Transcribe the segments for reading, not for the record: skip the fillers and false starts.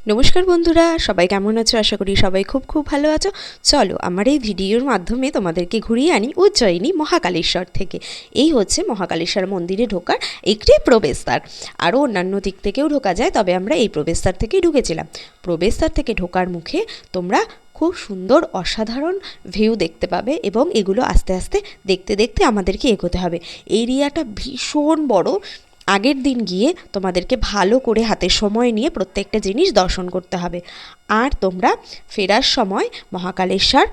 নমস্কার বন্ধুরা, সবাই কেমন আছো? আশা করি সবাই খুব খুব ভালো আছো। চলো আমার এই ভিডিওর মাধ্যমে তোমাদেরকে ঘুরিয়ে আনি উজ্জয়িনী মহাকালেশ্বর থেকে। এই হচ্ছে মহাকালেশ্বর মন্দিরে ঢোকার একটি প্রবেশদ্বার। আরও অন্যান্য দিক থেকেও ঢোকা যায়, তবে আমরা এই প্রবেশদ্বার থেকেই ঢুকেছিলাম। প্রবেশদ্বার থেকে ঢোকার মুখে তোমরা খুব সুন্দর অসাধারণ ভিউ দেখতে পাবে, এবং এগুলো আস্তে আস্তে দেখতে দেখতে আমাদেরকে এগোতে হবে। এরিয়াটা ভীষণ বড়। আগের দিন গিয়ে তোমাদেরকে ভালো করে হাতে সময় নিয়ে প্রত্যেকটা জিনিস দর্শন করতে হবে। আর তোমরা ফেরার সময় মহাকালেশ্বর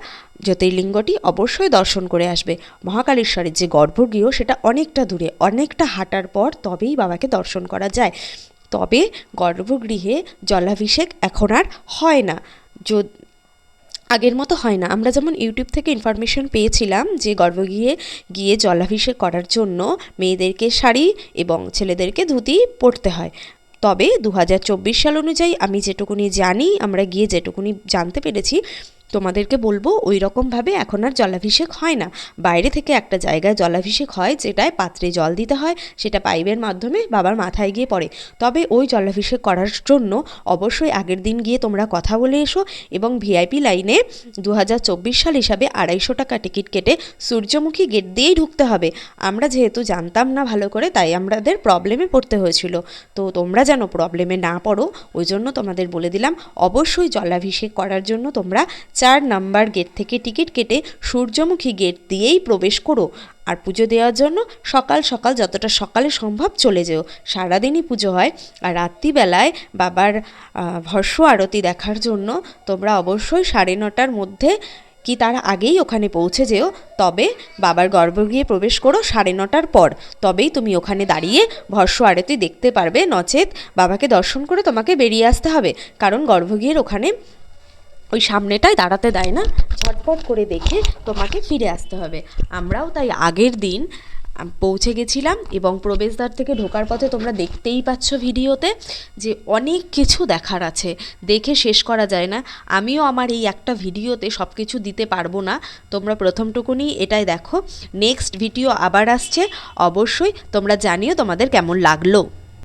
জ্যোতির্লিঙ্গটি অবশ্যই দর্শন করে আসবে। মহাকালেশ্বরের যে গর্ভগৃহ সেটা অনেকটা দূরে, অনেকটা হাঁটার পর তবেই বাবাকে দর্শন করা যায়। তবে গর্ভগৃহে জলাভিষেক এখন আর হয় না, আগের মতো হয় না। আমরা যেমন ইউটিউব থেকে ইনফরমেশন পেয়েছিলাম যে গর্ভগৃহে গিয়ে জলাভিষেক করার জন্য মেয়েদেরকে শাড়ি এবং ছেলেদেরকে ধুতি পরতে হয়। তবে 2024 সাল অনুযায়ী আমি যেটুকুনি জানি, আমরা গিয়ে যেটুকুনি জানতে পেরেছি, তোমাদেরকে বলবো ওই রকমভাবে এখন আর জলাভিষেক হয় না। বাইরে থেকে একটা জায়গায় জলাভিষেক হয়, যেটায় পাত্রে জল দিতে হয়, সেটা পাইপের মাধ্যমে বাবার মাথায় গিয়ে পড়ে। তবে ওই জলাভিষেক করার জন্য অবশ্যই আগের দিন গিয়ে তোমরা কথা বলে এসো, এবং ভিআইপি লাইনে 2024 সাল হিসাবে 250 টাকা টিকিট কেটে সূর্যমুখী গেট দিয়েই ঢুকতে হবে। আমরা যেহেতু জানতাম না ভালো করে, তাই আমাদের প্রবলেমে পড়তে হয়েছিল। তো তোমরা যেন প্রবলেমে না পড়ো, ওই জন্য তোমাদের বলে দিলাম, অবশ্যই জলাভিষেক করার জন্য তোমরা 4 নাম্বার গেট থেকে টিকিট কেটে সূর্যমুখী গেট দিয়েই প্রবেশ করো। আর পুজো দেওয়ার জন্য সকাল সকাল, যতটা সকালে সম্ভব চলে যেও। সারাদিনই পুজো হয়। আর রাত্রিবেলায় বাবার ভস্য আরতি দেখার জন্য তোমরা অবশ্যই 9:30টার মধ্যে কি তার আগেই ওখানে পৌঁছে যেও। তবে বাবার গর্ভগৃহে প্রবেশ করো 9:30টার পর, তবেই তুমি ওখানে দাঁড়িয়ে ভস্য আরতি দেখতে পারবে। নচেত বাবাকে দর্শন করে তোমাকে বেরিয়ে আসতে হবে, কারণ গর্ভগৃহের ওখানে ওই সামনেটায় দাঁড়াতে দেয় না, ঝটপট করে দেখে তোমাকে ফিরে আসতে হবে। আমরাও তাই আগের দিন পৌঁছে গেছিলাম, এবং প্রবেশদ্বার থেকে ঢোকার পথে তোমরা দেখতেই পাচ্ছ ভিডিওতে যে অনেক কিছু দেখার আছে, দেখে শেষ করা যায় না। আমিও আমার এই একটা ভিডিওতে সব কিছু দিতে পারবো না, তোমরা প্রথমটুকুনি এটাই দেখো। নেক্সট ভিডিও আবার আসছে, অবশ্যই তোমরা জানিও তোমাদের কেমন লাগলো।